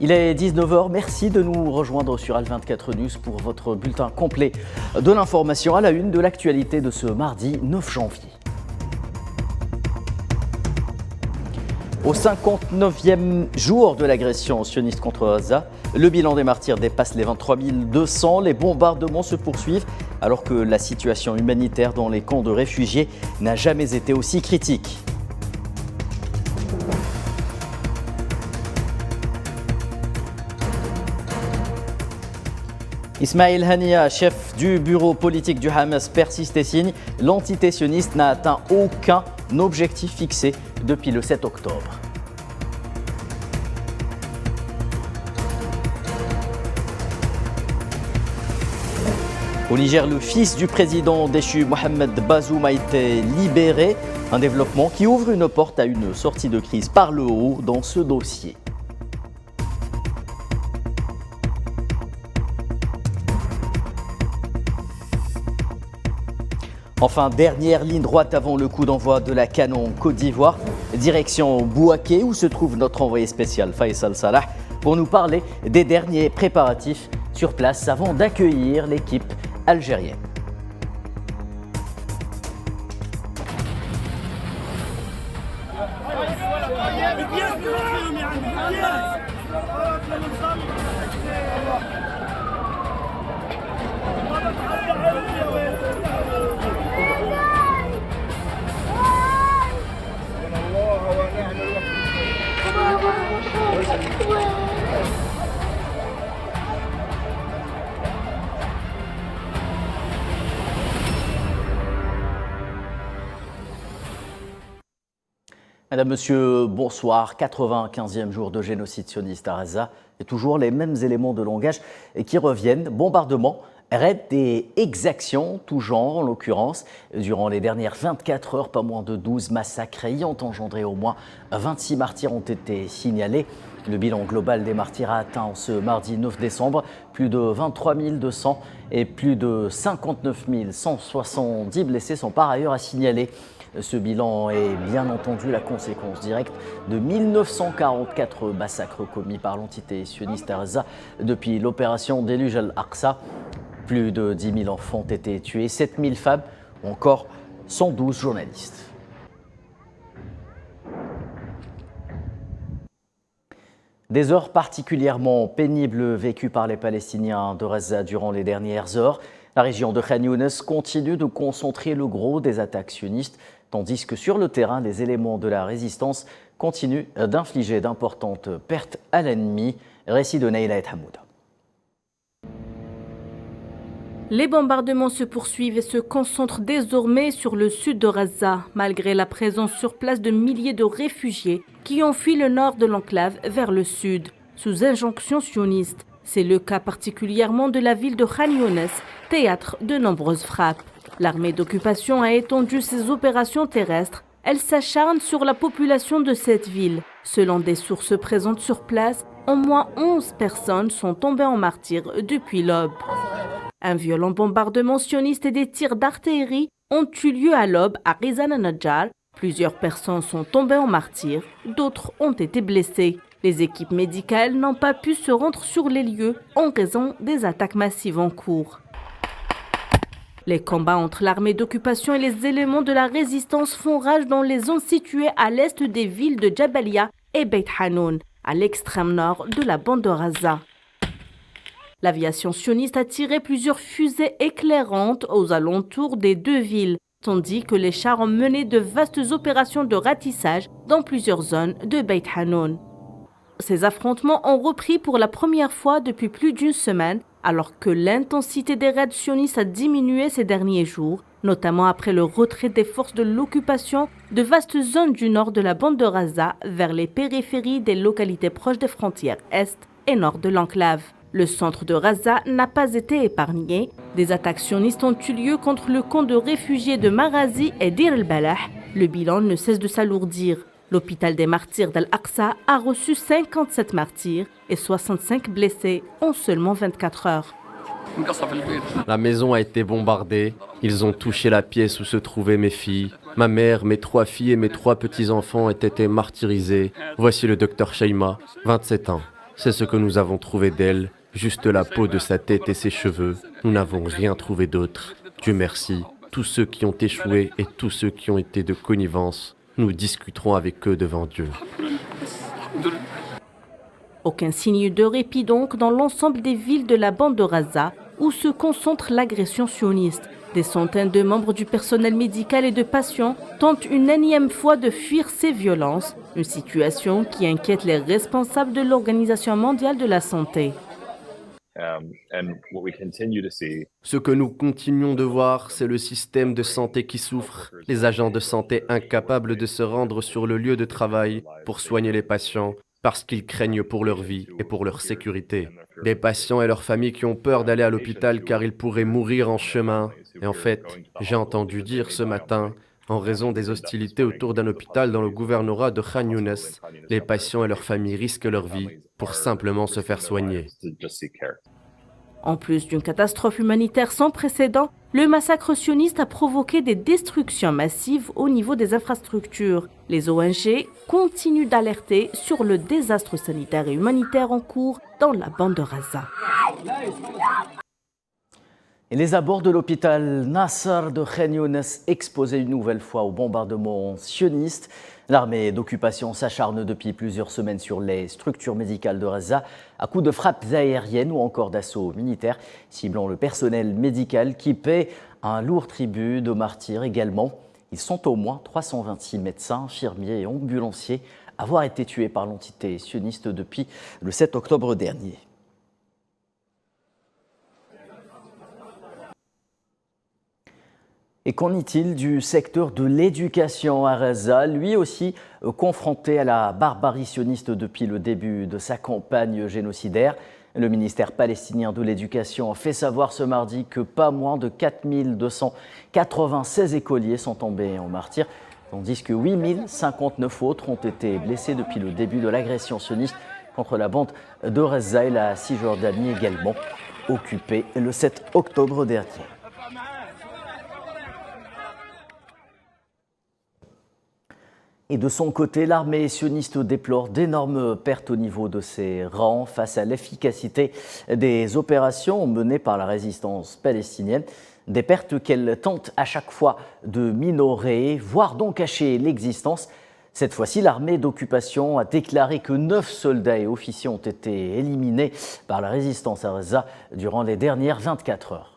Il est 19h, merci de nous rejoindre sur Al24 News pour votre bulletin complet de l'information à la une de l'actualité de ce mardi 9 janvier. Au 59e jour de l'agression sioniste contre Gaza, le bilan des martyrs dépasse les 23 200. Les bombardements se poursuivent alors que la situation humanitaire dans les camps de réfugiés n'a jamais été aussi critique. Ismail Haniyeh, chef du bureau politique du Hamas, persiste et signe. L'entité sioniste n'a atteint aucun objectif fixé depuis le 7 octobre. Au Niger, le fils du président déchu Mohamed Bazoum a été libéré. Un développement qui ouvre une porte à une sortie de crise par le haut dans ce dossier. Enfin, dernière ligne droite avant le coup d'envoi de la CAN en Côte d'Ivoire, direction Bouaké où se trouve notre envoyé spécial Faisal Salah pour nous parler des derniers préparatifs sur place avant d'accueillir l'équipe algérienne. Madame, Monsieur, bonsoir. 95e jour de génocide sioniste à Gaza et toujours les mêmes éléments de langage qui reviennent. Bombardements, raids et exactions, tout genre en l'occurrence. Durant les dernières 24 heures, pas moins de 12 massacres ayant engendré au moins 26 martyrs ont été signalés. Le bilan global des martyrs a atteint ce mardi 9 décembre plus de 23 200 et plus de 59 170 blessés sont par ailleurs à signaler. Ce bilan est bien entendu la conséquence directe de 1944 massacres commis par l'entité sioniste à Gaza depuis l'opération Déluge al-Aqsa. Plus de 10 000 enfants ont été tués, 7 000 femmes ou encore 112 journalistes. Des heures particulièrement pénibles vécues par les Palestiniens de Gaza durant les dernières heures. La région de Khan Younes continue de concentrer le gros des attaques sionistes, tandis que sur le terrain, les éléments de la résistance continuent d'infliger d'importantes pertes à l'ennemi. Récit de Naïla Et Hamouda. Les bombardements se poursuivent et se concentrent désormais sur le sud de Gaza, malgré la présence sur place de milliers de réfugiés qui ont fui le nord de l'enclave vers le sud, sous injonction sioniste. C'est le cas particulièrement de la ville de Khan Younes, théâtre de nombreuses frappes. L'armée d'occupation a étendu ses opérations terrestres. Elle s'acharne sur la population de cette ville. Selon des sources présentes sur place, au moins 11 personnes sont tombées en martyrs depuis l'aube. Un violent bombardement sioniste et des tirs d'artillerie ont eu lieu à l'aube à Rizan al-Najjar. Plusieurs personnes sont tombées en martyrs, d'autres ont été blessées. Les équipes médicales n'ont pas pu se rendre sur les lieux en raison des attaques massives en cours. Les combats entre l'armée d'occupation et les éléments de la résistance font rage dans les zones situées à l'est des villes de Jabalia et Beit Hanoun, à l'extrême nord de la bande de Gaza. L'aviation sioniste a tiré plusieurs fusées éclairantes aux alentours des deux villes, tandis que les chars ont mené de vastes opérations de ratissage dans plusieurs zones de Beit Hanoun. Ces affrontements ont repris pour la première fois depuis plus d'une semaine, alors que l'intensité des raids sionistes a diminué ces derniers jours, notamment après le retrait des forces de l'occupation de vastes zones du nord de la bande de Gaza vers les périphéries des localités proches des frontières est et nord de l'enclave. Le centre de Gaza n'a pas été épargné. Des attaques sionistes ont eu lieu contre le camp de réfugiés de Marazi et Dir el-Balah. Le bilan ne cesse de s'alourdir. L'hôpital des martyrs d'Al-Aqsa a reçu 57 martyrs et 65 blessés en seulement 24 heures. La maison a été bombardée. Ils ont touché la pièce où se trouvaient mes filles. Ma mère, mes 3 filles et mes 3 petits-enfants ont été martyrisés. Voici le docteur Sheima, 27 ans. C'est ce que nous avons trouvé d'elle, juste la peau de sa tête et ses cheveux. Nous n'avons rien trouvé d'autre. Dieu merci, tous ceux qui ont échoué et tous ceux qui ont été de connivence, nous discuterons avec eux devant Dieu. Aucun signe de répit donc dans l'ensemble des villes de la bande de Gaza où se concentre l'agression sioniste. Des centaines de membres du personnel médical et de patients tentent une énième fois de fuir ces violences, une situation qui inquiète les responsables de l'Organisation mondiale de la santé. Ce que nous continuons de voir, c'est le système de santé qui souffre, les agents de santé incapables de se rendre sur le lieu de travail pour soigner les patients parce qu'ils craignent pour leur vie et pour leur sécurité. Des patients et leurs familles qui ont peur d'aller à l'hôpital car ils pourraient mourir en chemin. Et en fait, j'ai entendu dire ce matin, en raison des hostilités autour d'un hôpital dans le gouvernorat de Khan Younes, les patients et leurs familles risquent leur vie pour simplement se faire soigner. En plus d'une catastrophe humanitaire sans précédent, le massacre sioniste a provoqué des destructions massives au niveau des infrastructures. Les ONG continuent d'alerter sur le désastre sanitaire et humanitaire en cours dans la bande de Gaza. Et les abords de l'hôpital Nasser de Khan Younes exposés une nouvelle fois aux bombardements sionistes. L'armée d'occupation s'acharne depuis plusieurs semaines sur les structures médicales de Gaza à coups de frappes aériennes ou encore d'assauts militaires, ciblant le personnel médical qui paie un lourd tribut de martyrs également. Ils sont au moins 326 médecins, infirmiers et ambulanciers à avoir été tués par l'entité sioniste depuis le 7 octobre dernier. Et qu'en est-il du secteur de l'éducation à Gaza, lui aussi confronté à la barbarie sioniste depuis le début de sa campagne génocidaire? Le ministère palestinien de l'Éducation a fait savoir ce mardi que pas moins de 4296 écoliers sont tombés en martyrs, tandis que 8059 autres ont été blessés depuis le début de l'agression sioniste contre la bande de Gaza et la Cisjordanie également occupée le 7 octobre dernier. Et de son côté, l'armée sioniste déplore d'énormes pertes au niveau de ses rangs face à l'efficacité des opérations menées par la résistance palestinienne. Des pertes qu'elle tente à chaque fois de minorer, voire d'en cacher l'existence. Cette fois-ci, l'armée d'occupation a déclaré que 9 soldats et officiers ont été éliminés par la résistance à Gaza durant les dernières 24 heures.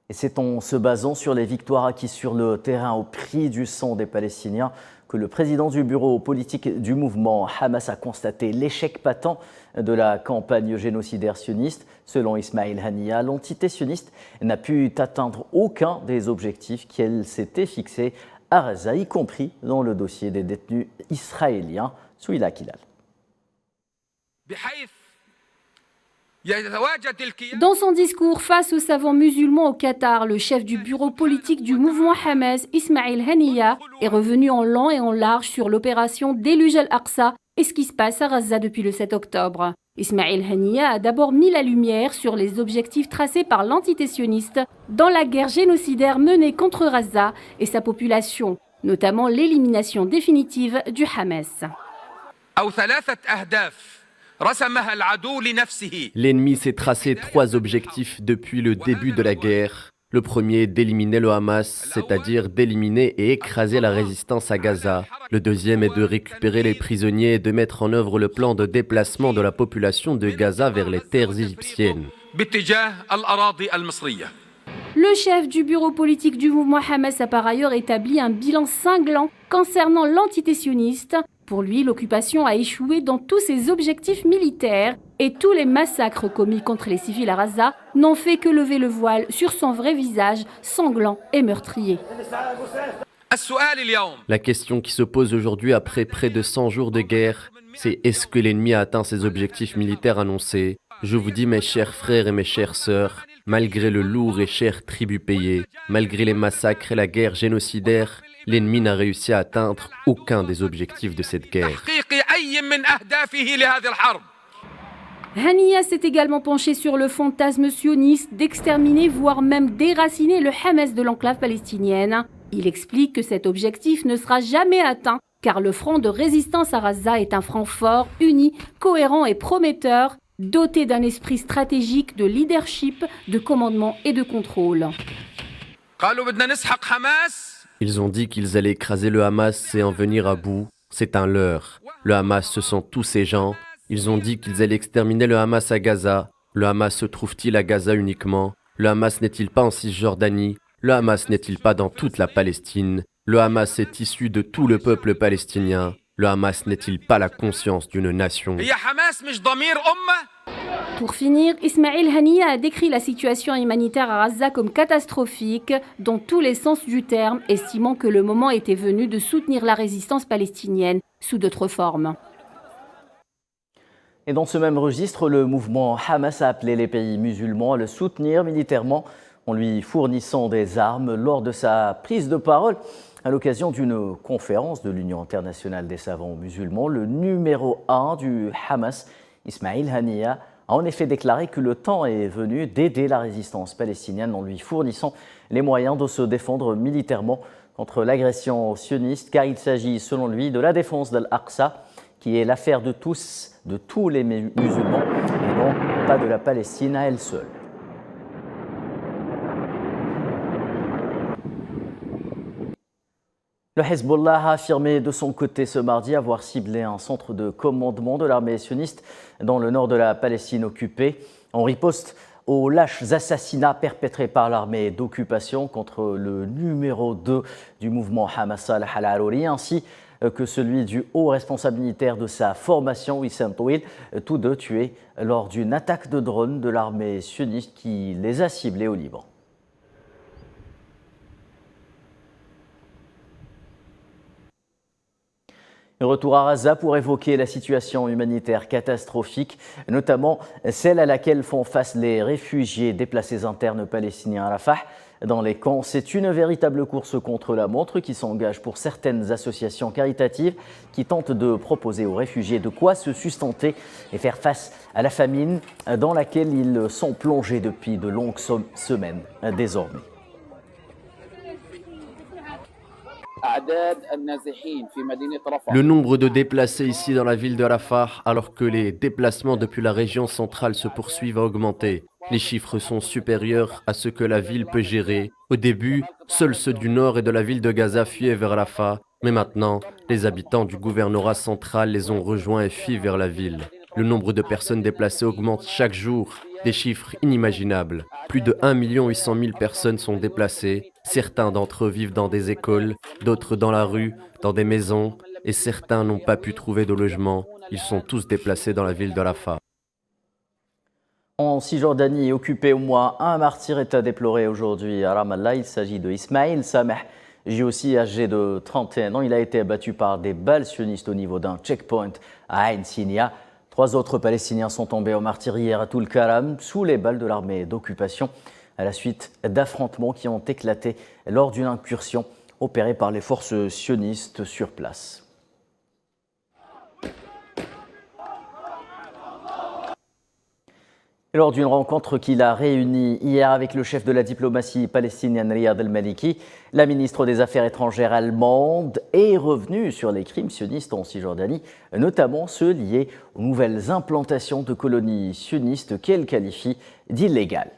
Et c'est en se basant sur les victoires acquises sur le terrain au prix du sang des Palestiniens que le président du bureau politique du mouvement Hamas a constaté l'échec patent de la campagne génocidaire sioniste. Selon Ismail Haniyeh, l'entité sioniste n'a pu atteindre aucun des objectifs qu'elle s'était fixés à Gaza, y compris dans le dossier des détenus israéliens. Souila Kilal. Dans son discours face aux savants musulmans au Qatar, le chef du bureau politique du mouvement Hamas, Ismail Haniyeh, est revenu en long et en large sur l'opération Déluge al-Aqsa et ce qui se passe à Gaza depuis le 7 octobre. Ismail Haniyeh a d'abord mis la lumière sur les objectifs tracés par l'entité sioniste dans la guerre génocidaire menée contre Gaza et sa population, notamment l'élimination définitive du Hamas. L'ennemi s'est tracé 3 objectifs depuis le début de la guerre. Le premier, d'éliminer le Hamas, c'est-à-dire d'éliminer et écraser la résistance à Gaza. Le deuxième est de récupérer les prisonniers et de mettre en œuvre le plan de déplacement de la population de Gaza vers les terres égyptiennes. Le chef du bureau politique du mouvement Hamas a par ailleurs établi un bilan cinglant concernant l'entité sioniste. Pour lui, l'occupation a échoué dans tous ses objectifs militaires et tous les massacres commis contre les civils à Gaza n'ont fait que lever le voile sur son vrai visage sanglant et meurtrier. La question qui se pose aujourd'hui après près de 100 jours de guerre, c'est est-ce que l'ennemi a atteint ses objectifs militaires annoncés? Je vous dis mes chers frères et mes chères sœurs, malgré le lourd et cher tribut payé, malgré les massacres et la guerre génocidaire, l'ennemi n'a réussi à atteindre aucun des objectifs de cette guerre. Haniyeh s'est également penché sur le fantasme sioniste d'exterminer, voire même déraciner le Hamas de l'enclave palestinienne. Il explique que cet objectif ne sera jamais atteint car le front de résistance à Gaza est un front fort, uni, cohérent et prometteur, doté d'un esprit stratégique de leadership, de commandement et de contrôle. Ils ont dit qu'ils allaient écraser le Hamas et en venir à bout. C'est un leurre. Le Hamas, ce sont tous ces gens. Ils ont dit qu'ils allaient exterminer le Hamas à Gaza. Le Hamas se trouve-t-il à Gaza uniquement? Le Hamas n'est-il pas en Cisjordanie? Le Hamas n'est-il pas dans toute la Palestine? Le Hamas est issu de tout le peuple palestinien. Le Hamas n'est-il pas la conscience d'une nation? Pour finir, Ismail Haniyeh a décrit la situation humanitaire à Gaza comme catastrophique, dans tous les sens du terme, estimant que le moment était venu de soutenir la résistance palestinienne sous d'autres formes. Et dans ce même registre, le mouvement Hamas a appelé les pays musulmans à le soutenir militairement en lui fournissant des armes lors de sa prise de parole à l'occasion d'une conférence de l'Union internationale des savants musulmans. Le numéro 1 du Hamas, Ismail Haniyeh, a en effet déclaré que le temps est venu d'aider la résistance palestinienne en lui fournissant les moyens de se défendre militairement contre l'agression sioniste, car il s'agit, selon lui, de la défense d'Al-Aqsa, qui est l'affaire de tous les musulmans, et non pas de la Palestine à elle seule. Le Hezbollah a affirmé de son côté ce mardi avoir ciblé un centre de commandement de l'armée sioniste dans le nord de la Palestine occupée, en riposte aux lâches assassinats perpétrés par l'armée d'occupation contre le numéro 2 du mouvement Hamas al-Halarouri, ainsi que celui du haut responsable militaire de sa formation, Wissam Touil, tous deux tués lors d'une attaque de drone de l'armée sioniste qui les a ciblés au Liban. Retour à Gaza pour évoquer la situation humanitaire catastrophique, notamment celle à laquelle font face les réfugiés déplacés internes palestiniens à Rafah. Dans les camps, c'est une véritable course contre la montre qui s'engage pour certaines associations caritatives qui tentent de proposer aux réfugiés de quoi se sustenter et faire face à la famine dans laquelle ils sont plongés depuis de longues semaines désormais. Le nombre de déplacés ici dans la ville de Rafah, alors que les déplacements depuis la région centrale se poursuivent, a augmenté. Les chiffres sont supérieurs à ce que la ville peut gérer. Au début, seuls ceux du nord et de la ville de Gaza fuyaient vers Rafah, mais maintenant, les habitants du gouvernorat central les ont rejoints et fuient vers la ville. Le nombre de personnes déplacées augmente chaque jour, des chiffres inimaginables. Plus de 1 800 000 personnes sont déplacées. Certains d'entre eux vivent dans des écoles, d'autres dans la rue, dans des maisons, et certains n'ont pas pu trouver de logement. Ils sont tous déplacés dans la ville de Rafah. En Cisjordanie, occupée au moins, un martyr est à déplorer aujourd'hui à Ramallah. Il s'agit de Ismail Sameh, aussi âgé de 31 ans. Il a été abattu par des balles sionistes au niveau d'un checkpoint à Ain Sinia. 3 autres Palestiniens sont tombés en martyr hier à Toul-Karam sous les balles de l'armée d'occupation à la suite d'affrontements qui ont éclaté lors d'une incursion opérée par les forces sionistes sur place. Lors d'une rencontre qu'il a réunie hier avec le chef de la diplomatie palestinienne Riyad al-Maliki, la ministre des Affaires étrangères allemande est revenue sur les crimes sionistes en Cisjordanie, notamment ceux liés aux nouvelles implantations de colonies sionistes qu'elle qualifie d'illégales.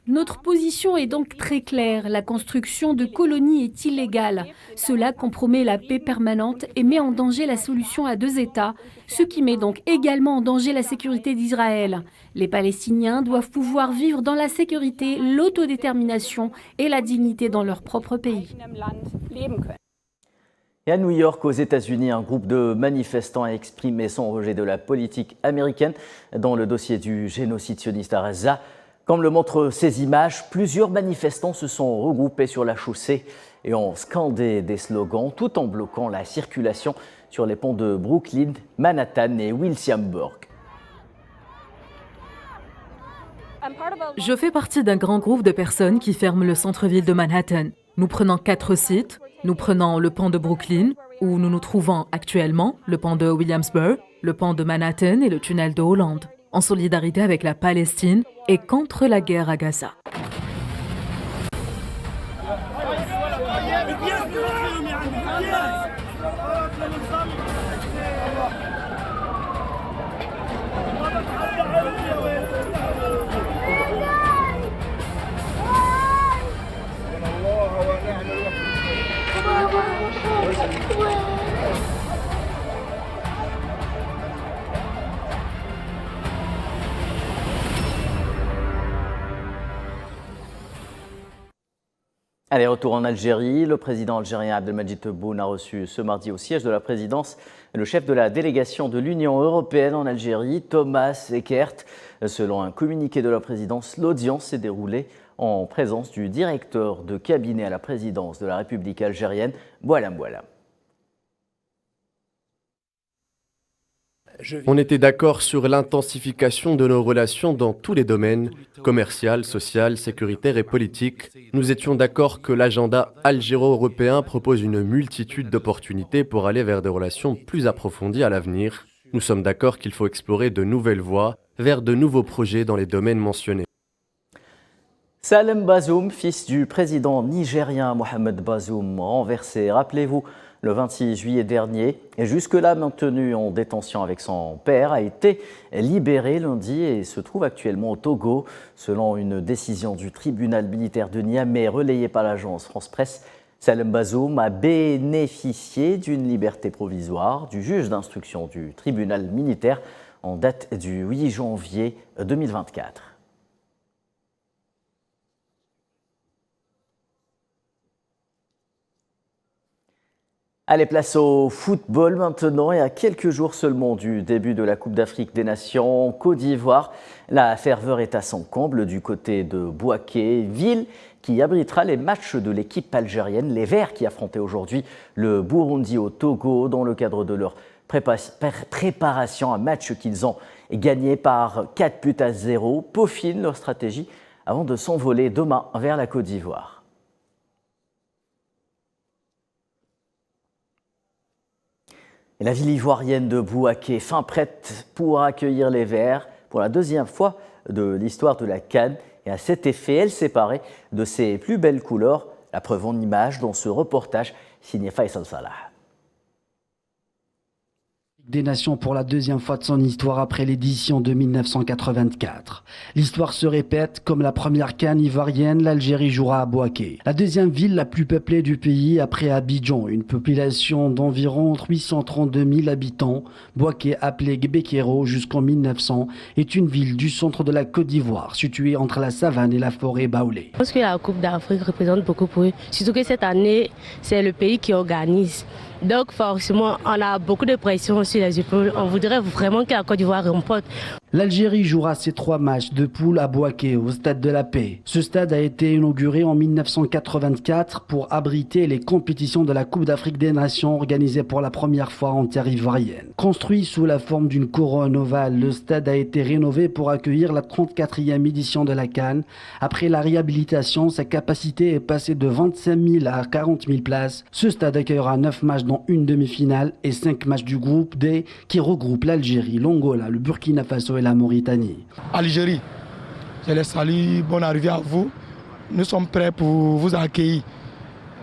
Notre position est donc très claire. La construction de colonies est illégale. Cela compromet la paix permanente et met en danger la solution à 2 États, ce qui met donc également en danger la sécurité d'Israël. Les Palestiniens doivent pouvoir vivre dans la sécurité, l'autodétermination et la dignité dans leur propre pays. Et à New York, aux États-Unis, un groupe de manifestants a exprimé son rejet de la politique américaine dans le dossier du génocide sioniste à Gaza. Comme le montrent ces images, plusieurs manifestants se sont regroupés sur la chaussée et ont scandé des slogans tout en bloquant la circulation sur les ponts de Brooklyn, Manhattan et Williamsburg. Je fais partie d'un grand groupe de personnes qui ferment le centre-ville de Manhattan. Nous prenons 4 sites. Nous prenons le pont de Brooklyn, où nous nous trouvons actuellement, le pont de Williamsburg, le pont de Manhattan et le tunnel de Hollande. en solidarité avec la Palestine et contre la guerre à Gaza. Allez, retour en Algérie. Le président algérien Abdelmadjid Tebboune a reçu ce mardi au siège de la présidence le chef de la délégation de l'Union européenne en Algérie, Thomas Eckert. Selon un communiqué de la présidence, l'audience s'est déroulée en présence du directeur de cabinet à la présidence de la République algérienne, Boualem Boualem. On était d'accord sur l'intensification de nos relations dans tous les domaines, commercial, social, sécuritaire et politique. Nous étions d'accord que l'agenda algéro-européen propose une multitude d'opportunités pour aller vers des relations plus approfondies à l'avenir. Nous sommes d'accord qu'il faut explorer de nouvelles voies vers de nouveaux projets dans les domaines mentionnés. Salem Bazoum, fils du président nigérien Mohamed Bazoum, renversé, rappelez-vous, le 26 juillet dernier, et jusque-là maintenu en détention avec son père, a été libéré lundi et se trouve actuellement au Togo. Selon une décision du tribunal militaire de Niamey relayée par l'agence France Presse, Salem Bazoum a bénéficié d'une liberté provisoire du juge d'instruction du tribunal militaire en date du 8 janvier 2024. Allez, place au football maintenant et à quelques jours seulement du début de la Coupe d'Afrique des Nations en Côte d'Ivoire. La ferveur est à son comble du côté de Bouaké, ville qui abritera les matchs de l'équipe algérienne, les Verts qui affrontaient aujourd'hui le Burundi au Togo dans le cadre de leur préparation, un match qu'ils ont gagné par 4-0, peaufinent leur stratégie avant de s'envoler demain vers la Côte d'Ivoire. Et la ville ivoirienne de Bouaké, fin prête pour accueillir les Verts pour la deuxième fois de l'histoire de la CAN. Et à cet effet, elle s'est parée de ses plus belles couleurs. La preuve en images dans ce reportage signé Faisal Salah. Des Nations pour la deuxième fois de son histoire après l'édition de 1984. L'histoire se répète, comme la première CAN ivoirienne, l'Algérie jouera à Bouaké. La deuxième ville la plus peuplée du pays après Abidjan, une population d'environ 832 000 habitants. Bouaké, appelé Gbekero jusqu'en 1900, est une ville du centre de la Côte d'Ivoire, située entre la savane et la forêt baoulée. Je pense que la Coupe d'Afrique représente beaucoup pour eux, surtout que cette année, c'est le pays qui organise. Donc forcément, on a beaucoup de pression sur les épaules. On voudrait vraiment que la Côte d'Ivoire remporte. L'Algérie jouera ses 3 matchs de poule à Bouaké, au Stade de la Paix. Ce stade a été inauguré en 1984 pour abriter les compétitions de la Coupe d'Afrique des Nations organisées pour la première fois en terre ivoirienne. Construit sous la forme d'une couronne ovale, le stade a été rénové pour accueillir la 34e édition de la CAN. Après la réhabilitation, sa capacité est passée de 25 000 à 40 000 places. Ce stade accueillera 9 matchs dont une demi-finale et 5 matchs du groupe D qui regroupe l'Algérie, l'Angola, le Burkina Faso et la Mauritanie. Algérie, je les salue, bonne arrivée à vous. Nous sommes prêts pour vous accueillir.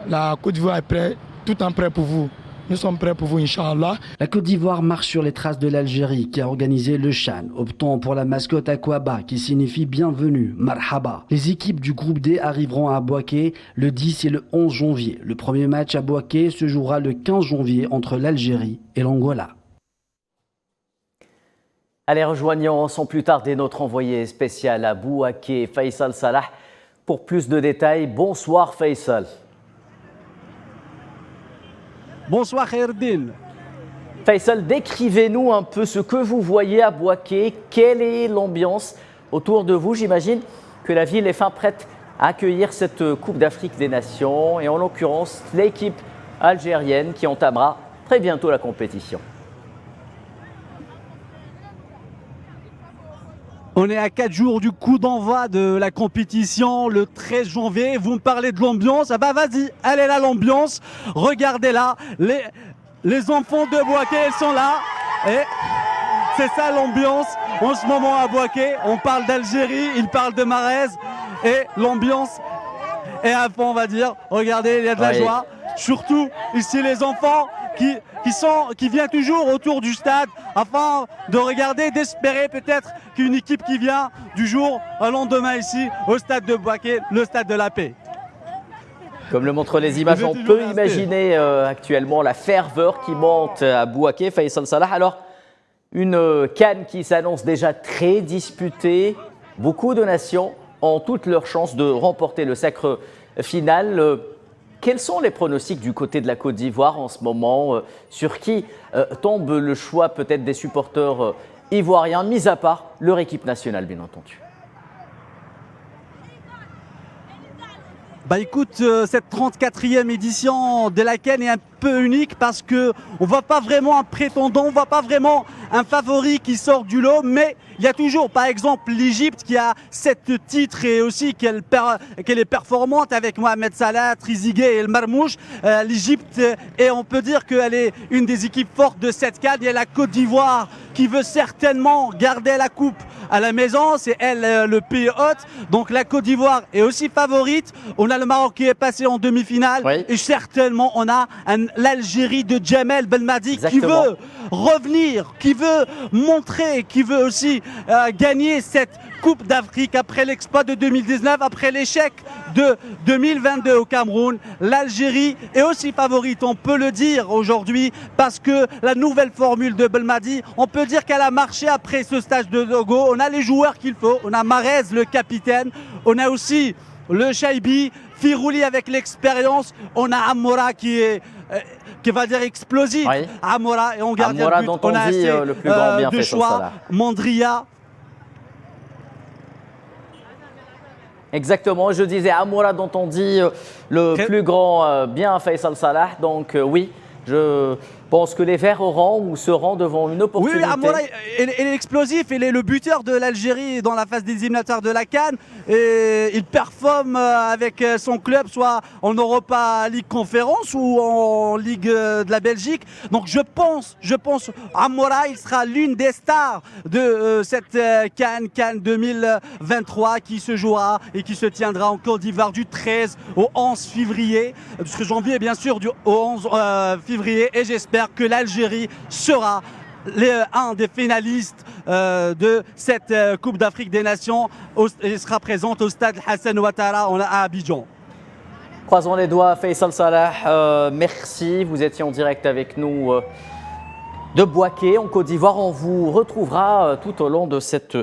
La Côte d'Ivoire est prête, tout en prêt pour vous. Nous sommes prêts pour vous, Inch'Allah. La Côte d'Ivoire marche sur les traces de l'Algérie qui a organisé le Chan, optant pour la mascotte Aquaba qui signifie bienvenue, Marhaba. Les équipes du groupe D arriveront à Bouaké le 10 et le 11 janvier. Le premier match à Bouaké se jouera le 15 janvier entre l'Algérie et l'Angola. Allez, rejoignons sans plus tarder notre envoyé spécial à Bouaké, Faisal Salah, pour plus de détails. Bonsoir Faisal. Bonsoir Khairdine. Faisal, décrivez-nous un peu ce que vous voyez à Bouaké. Quelle est l'ambiance autour de vous? J'imagine que la ville est fin prête à accueillir cette Coupe d'Afrique des Nations et en l'occurrence l'équipe algérienne qui entamera très bientôt la compétition. On est à 4 jours du coup d'envoi de la compétition le 13 janvier. Vous me parlez de l'ambiance. Ah bah vas-y, elle est là l'ambiance. Regardez là, les enfants de Bouaké, ils sont là. Et C'est ça l'ambiance en ce moment à Bouaké. On parle d'Algérie, il parle de Marez et l'ambiance est à fond, on va dire. Regardez, il y a de la joie. Surtout ici les enfants qui viennent toujours autour du stade afin de regarder, d'espérer peut-être qu'une équipe qui vient du jour au lendemain ici au stade de Bouaké, le stade de la paix. Comme le montrent les images, on peut imaginer actuellement la ferveur qui monte à Bouaké, Faisal Salah. Alors, une CAN qui s'annonce déjà très disputée. Beaucoup de nations ont toutes leurs chances de remporter le sacre final. Quels sont les pronostics du côté de la Côte d'Ivoire en ce moment? Sur qui tombe le choix peut-être des supporters ivoiriens, mis à part leur équipe nationale, bien entendu? Bah écoute, cette 34e édition de la CAN est un peu unique parce que on voit pas vraiment un prétendant, on voit pas vraiment un favori qui sort du lot, mais il y a toujours par exemple l'Égypte qui a 7 titres et aussi qu'elle est performante avec Mohamed Salah, Trezeguet et le Marmouche. L'Égypte, et on peut dire qu'elle est une des équipes fortes de cette CAN. Il y a la Côte d'Ivoire qui veut certainement garder la coupe à la maison, c'est elle le pays hôte, donc la Côte d'Ivoire est aussi favorite. On a le Maroc qui est passé en demi-finale et certainement on a l'Algérie de Djamel Belmadi qui veut revenir, qui veut montrer, qui veut aussi gagner cette Coupe d'Afrique après l'exploit de 2019, après l'échec de 2022 au Cameroun. L'Algérie est aussi favorite, on peut le dire aujourd'hui, parce que la nouvelle formule de Belmadi, on peut dire qu'elle a marché après ce stage de Togo. On a les joueurs qu'il faut, on a Marez, le capitaine, on a aussi le Chaibi, Firouli avec l'expérience, on a Amora qui va dire explosif. Amora, et on garde le but. On a assez le plus grand bienfait de choix. Mandria. Exactement, je disais Amoura dont on dit le plus grand bien Faisal Salah. Donc oui, je pense que les Verts auront ou seront devant une opportunité. Oui, Amoura est explosif, il est le buteur de l'Algérie dans la phase des éliminatoires de la CAN. Et il performe avec son club, soit en Europa League Conférence ou en Ligue de la Belgique. Donc je pense Amoura, il sera l'une des stars de cette CAN 2023 qui se jouera et qui se tiendra en Côte d'Ivoire du 13 au 11 février, jusqu'à janvier bien sûr, au 11 février. Et j'espère que l'Algérie sera un des finalistes de cette Coupe d'Afrique des Nations et sera présente au stade Hassan Ouattara à Abidjan. Croisons les doigts, Faisal Salah, merci. Vous étiez en direct avec nous de Bouaké en Côte d'Ivoire. On vous retrouvera tout au long de cette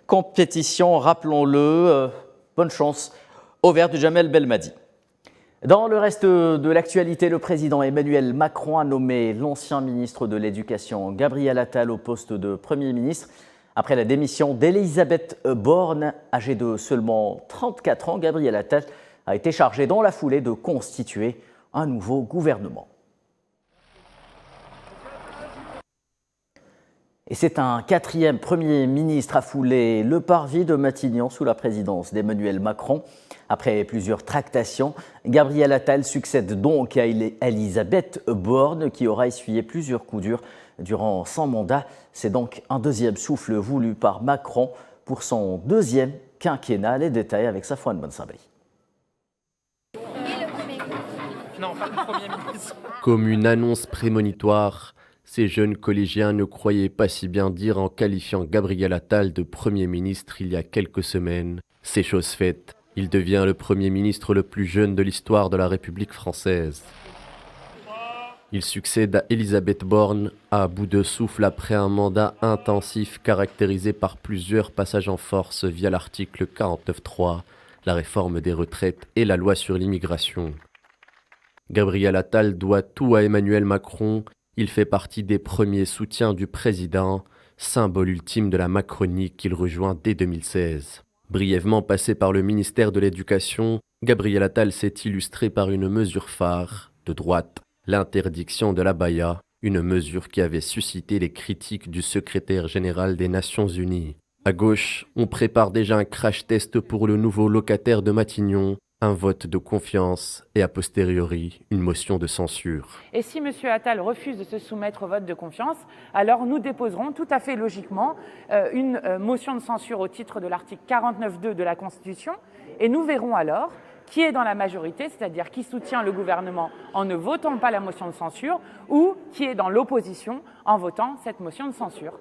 compétition, rappelons-le. Bonne chance au Vert de Djamel Belmadi. Dans le reste de l'actualité, le président Emmanuel Macron a nommé l'ancien ministre de l'Éducation Gabriel Attal au poste de Premier ministre. Après la démission d'Elisabeth Borne, âgée de seulement 34 ans, Gabriel Attal a été chargé dans la foulée de constituer un nouveau gouvernement. Et c'est un 4e Premier ministre à fouler le parvis de Matignon sous la présidence d'Emmanuel Macron. Après plusieurs tractations, Gabriel Attal succède donc à Elisabeth Borne qui aura essuyé plusieurs coups durs durant son mandat. C'est donc un deuxième souffle voulu par Macron pour son deuxième quinquennat. Les détails avec Safouane Bensabri. Comme une annonce prémonitoire, ces jeunes collégiens ne croyaient pas si bien dire en qualifiant Gabriel Attal de Premier ministre il y a quelques semaines. C'est chose faite. Il devient le Premier ministre le plus jeune de l'histoire de la République française. Il succède à Elisabeth Borne à bout de souffle après un mandat intensif caractérisé par plusieurs passages en force via l'article 49.3, la réforme des retraites et la loi sur l'immigration. Gabriel Attal doit tout à Emmanuel Macron. Il fait partie des premiers soutiens du président, symbole ultime de la Macronie qu'il rejoint dès 2016. Brièvement passé par le ministère de l'Éducation, Gabriel Attal s'est illustré par une mesure phare de droite, l'interdiction de l'abaya, une mesure qui avait suscité les critiques du secrétaire général des Nations Unies. À gauche, on prépare déjà un crash test pour le nouveau locataire de Matignon. un vote de confiance et a posteriori une motion de censure. Et si M. Attal refuse de se soumettre au vote de confiance, alors nous déposerons tout à fait logiquement une motion de censure au titre de l'article 49.2 de la Constitution et nous verrons alors qui est dans la majorité, c'est-à-dire qui soutient le gouvernement en ne votant pas la motion de censure ou qui est dans l'opposition en votant cette motion de censure.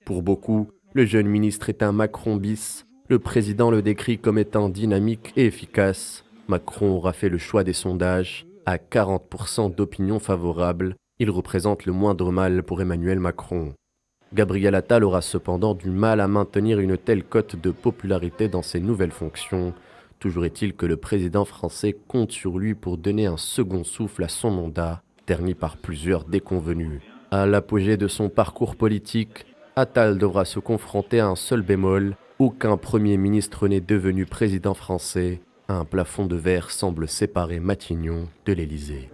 Pour beaucoup, le jeune ministre est un Macron bis. Le président le décrit comme étant dynamique et efficace. Macron aura fait le choix des sondages. À 40% d'opinion favorable, il représente le moindre mal pour Emmanuel Macron. Gabriel Attal aura cependant du mal à maintenir une telle cote de popularité dans ses nouvelles fonctions. Toujours est-il que le président français compte sur lui pour donner un second souffle à son mandat, terni par plusieurs déconvenus. À l'apogée de son parcours politique, Attal devra se confronter à un seul bémol. Aucun Premier ministre n'est devenu président français. Un plafond de verre semble séparer Matignon de l'Élysée.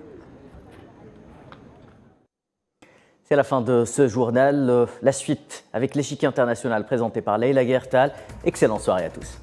C'est la fin de ce journal. La suite avec l'échiquier international présenté par Leïla Guertal. Excellente soirée à tous.